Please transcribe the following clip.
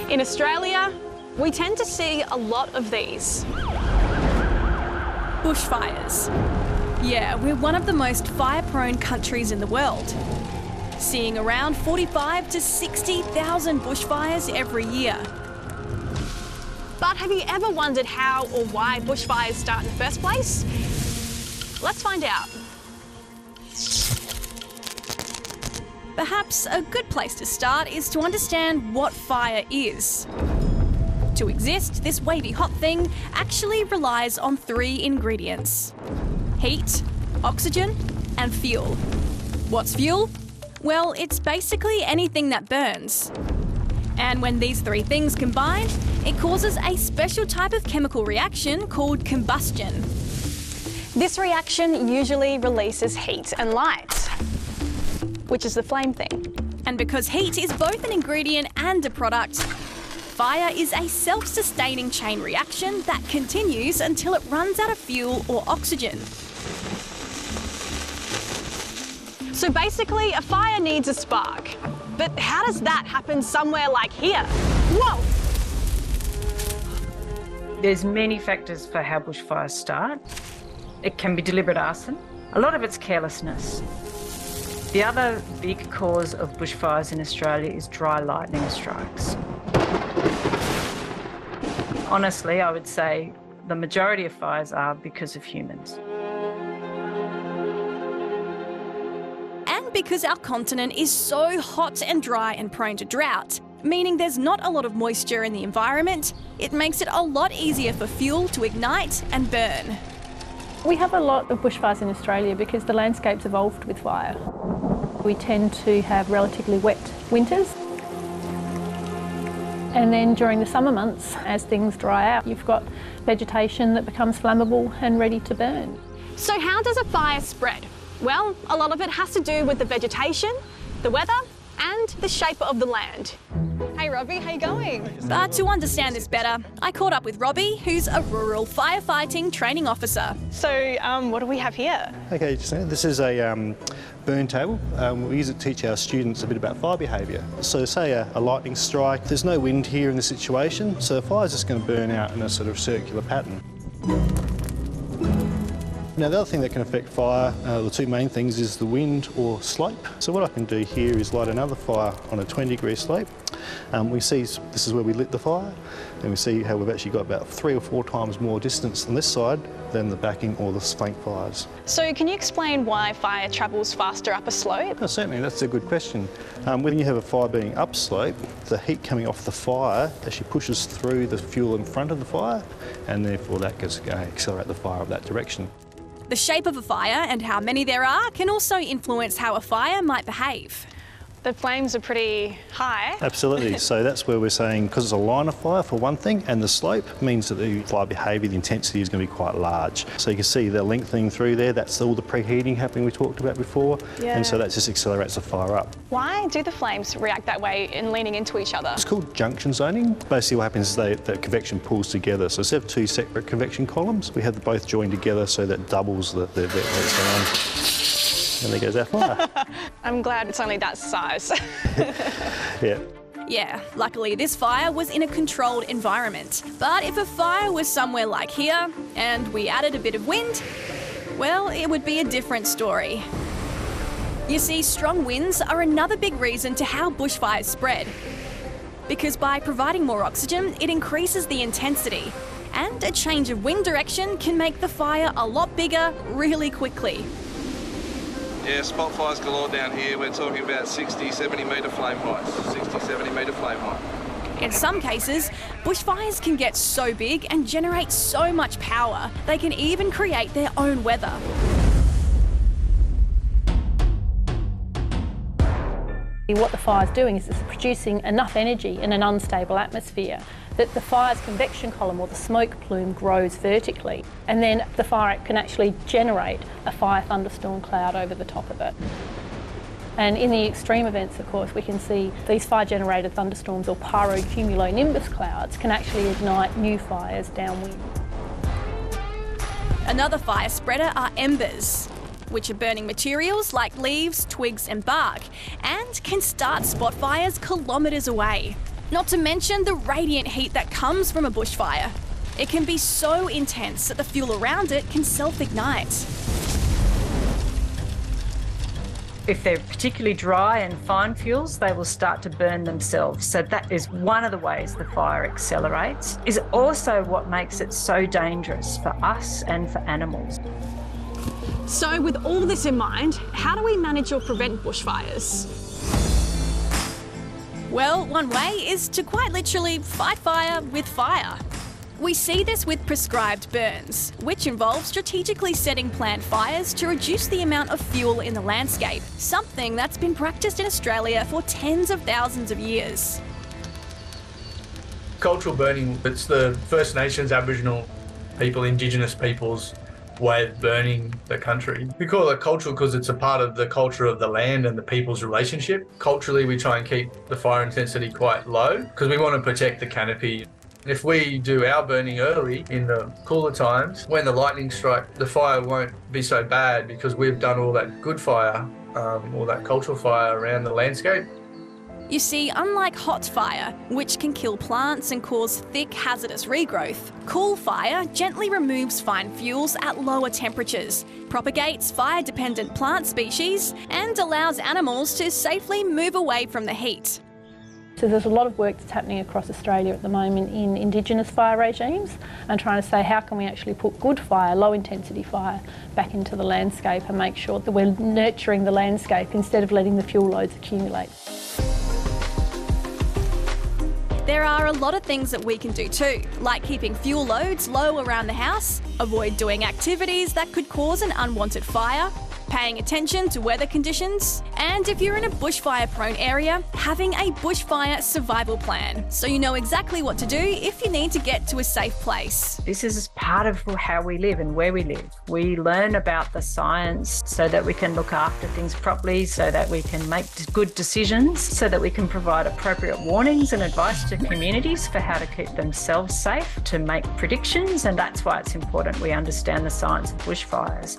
In Australia, we tend to see a lot of these. Bushfires. Yeah, we're one of the most fire-prone countries in the world, seeing around 45 to 60,000 bushfires every year. But have you ever wondered how or why bushfires start in the first place? Let's find out. Perhaps a good place to start is to understand what fire is. To exist, this wavy hot thing actually relies on 3 ingredients: heat, oxygen, and fuel. What's fuel? Well, it's basically anything that burns. And when these 3 things combine, it causes a special type of chemical reaction called combustion. This reaction usually releases heat and light, which is the flame thing. And because heat is both an ingredient and a product, fire is a self-sustaining chain reaction that continues until it runs out of fuel or oxygen. So basically, a fire needs a spark. But how does that happen somewhere like here? Whoa! There's many factors for how bushfires start. It can be deliberate arson. A lot of it's carelessness. The other big cause of bushfires in Australia is dry lightning strikes. Honestly, I would say the majority of fires are because of humans. And because our continent is so hot and dry and prone to drought, meaning there's not a lot of moisture in the environment, it makes it a lot easier for fuel to ignite and burn. We have a lot of bushfires in Australia because the landscape's evolved with fire. We tend to have relatively wet winters. And then during the summer months, as things dry out, you've got vegetation that becomes flammable and ready to burn. So how does a fire spread? Well, a lot of it has to do with the vegetation, the weather, and the shape of the land. Hey Robbie, how you going? But to understand this better, I caught up with Robbie, who's a rural firefighting training officer. So what do we have here? Okay, Justina, this is a burn table. We use it to teach our students a bit about fire behaviour. So say a lightning strike, there's no wind here in the situation, so the fire's just going to burn out in a sort of circular pattern. Now the other thing that can affect fire, the 2 main things, is the wind or slope. So what I can do here is light another fire on a 20-degree slope. We see this is where we lit the fire, and we see how we've actually got about 3 or 4 times more distance on this side than the backing or the flank fires. So can you explain why fire travels faster up a slope? Oh, certainly, that's a good question. When you have a fire burning upslope, the heat coming off the fire actually pushes through the fuel in front of the fire, and therefore that goes to accelerate the fire of that direction. The shape of a fire and how many there are can also influence how a fire might behave. The flames are pretty high. Absolutely. So that's where we're saying, because it's a line of fire for one thing, and the slope means that the fire behaviour, the intensity is going to be quite large. So you can see the lengthening through there, that's all the preheating happening we talked about before. Yeah. And so that just accelerates the fire up. Why do the flames react that way in leaning into each other? It's called junction zoning. Basically what happens is the convection pulls together. So instead of 2 separate convection columns, we have them both joined together so that doubles the sound. And there goes our fire. I'm glad it's only that size. Yeah. Yeah, luckily this fire was in a controlled environment. But if a fire was somewhere like here, and we added a bit of wind, well, it would be a different story. You see, strong winds are another big reason to how bushfires spread. Because by providing more oxygen, it increases the intensity. And a change of wind direction can make the fire a lot bigger really quickly. Yeah, spot fires galore down here. We're talking about 60, 70 metre flame heights. 60, 70 metre flame height. In some cases, bushfires can get so big and generate so much power, they can even create their own weather. What the fire's doing is it's producing enough energy in an unstable atmosphere that the fire's convection column or the smoke plume grows vertically, and then the fire can actually generate a fire thunderstorm cloud over the top of it. And in the extreme events, of course, we can see these fire-generated thunderstorms or pyrocumulonimbus clouds can actually ignite new fires downwind. Another fire spreader are embers, which are burning materials like leaves, twigs and bark, and can start spot fires kilometres away. Not to mention the radiant heat that comes from a bushfire. It can be so intense that the fuel around it can self-ignite. If they're particularly dry and fine fuels, they will start to burn themselves. So that is one of the ways the fire accelerates. Is also what makes it so dangerous for us and for animals. So with all this in mind, how do we manage or prevent bushfires? Well, one way is to quite literally fight fire with fire. We see this with prescribed burns, which involve strategically setting planned fires to reduce the amount of fuel in the landscape, something that's been practiced in Australia for tens of thousands of years. Cultural burning, it's the First Nations, Aboriginal people, Indigenous peoples' way of burning the country. We call it cultural because it's a part of the culture of the land and the people's relationship. Culturally, we try and keep the fire intensity quite low because we want to protect the canopy. If we do our burning early in the cooler times, when the lightning strike, the fire won't be so bad because we've done all that good fire, all that cultural fire around the landscape. You see, unlike hot fire, which can kill plants and cause thick, hazardous regrowth, cool fire gently removes fine fuels at lower temperatures, propagates fire-dependent plant species, and allows animals to safely move away from the heat. So there's a lot of work that's happening across Australia at the moment in Indigenous fire regimes and trying to say how can we actually put good fire, low intensity fire, back into the landscape and make sure that we're nurturing the landscape instead of letting the fuel loads accumulate. There are a lot of things that we can do too, like keeping fuel loads low around the house, avoid doing activities that could cause an unwanted fire, paying attention to weather conditions, and if you're in a bushfire-prone area, having a bushfire survival plan, so you know exactly what to do if you need to get to a safe place. This is part of how we live and where we live. We learn about the science so that we can look after things properly, so that we can make good decisions, so that we can provide appropriate warnings and advice to communities for how to keep themselves safe, to make predictions, and that's why it's important we understand the science of bushfires.